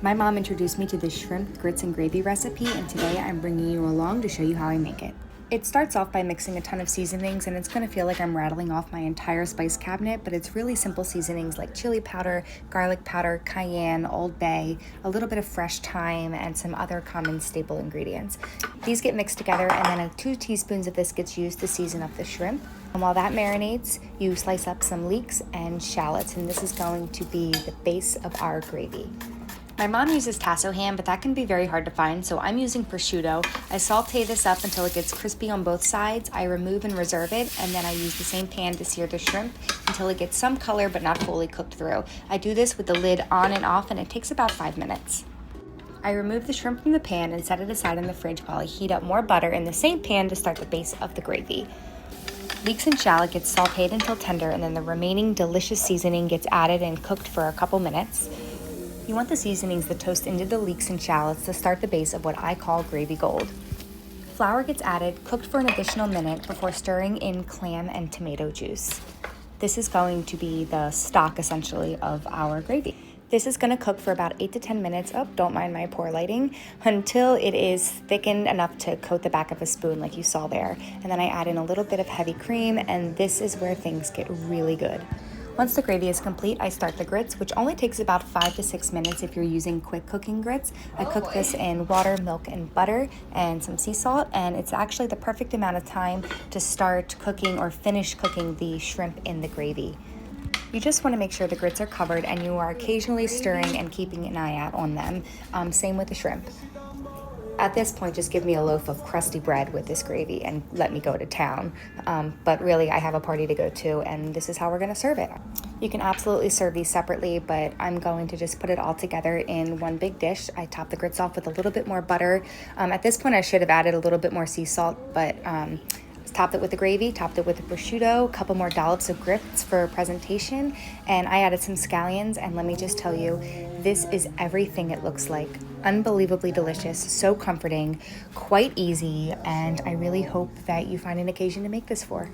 My mom introduced me to this shrimp grits and gravy recipe, and today I'm bringing you along to show you how I make it. It starts off by mixing a ton of seasonings, and it's going to feel like I'm rattling off my entire spice cabinet, but it's really simple seasonings like chili powder, garlic powder, cayenne, Old Bay, a little bit of fresh thyme, and some other common staple ingredients. These get mixed together, and then 2 teaspoons of this gets used to season up the shrimp. And while that marinates, you slice up some leeks and shallots, and this is going to be the base of our gravy. My mom uses tasso ham, but that can be very hard to find, so I'm using prosciutto. I saute this up until it gets crispy on both sides. I remove and reserve it, and then I use the same pan to sear the shrimp until it gets some color but not fully cooked through. I do this with the lid on and off, and it takes about 5 minutes. I remove the shrimp from the pan and set it aside in the fridge while I heat up more butter in the same pan to start the base of the gravy. Leeks and shallot gets sauteed until tender, and then the remaining delicious seasoning gets added and cooked for a couple minutes. You want the seasonings that toast into the leeks and shallots to start the base of what I call gravy gold. Flour gets added, cooked for an additional minute before stirring in clam and tomato juice. This is going to be the stock, essentially, of our gravy. This is going to cook for about 8 to 10 minutes, don't mind my poor lighting, until it is thickened enough to coat the back of a spoon like you saw there. And then I add in a little bit of heavy cream, and this is where things get really good. Once the gravy is complete, I start the grits, which only takes about 5 to 6 minutes if you're using quick cooking grits. I cook this in water, milk, and butter, and some sea salt, and it's actually the perfect amount of time to start cooking or finish cooking the shrimp in the gravy. You just want to make sure the grits are covered, and you are occasionally stirring and keeping an eye out on them. Same with the shrimp. At this point, just give me a loaf of crusty bread with this gravy and let me go to town. But really, I have a party to go to, and this is how we're going to serve it. You can absolutely serve these separately, but I'm going to just put it all together in one big dish. I top the grits off with a little bit more butter. At this point, I should have added a little bit more sea salt, but topped it with the gravy, topped it with the prosciutto, a couple more dollops of grits for presentation, and I added some scallions, and let me just tell you, this is everything it looks like. Unbelievably delicious, so comforting, quite easy, and I really hope that you find an occasion to make this for.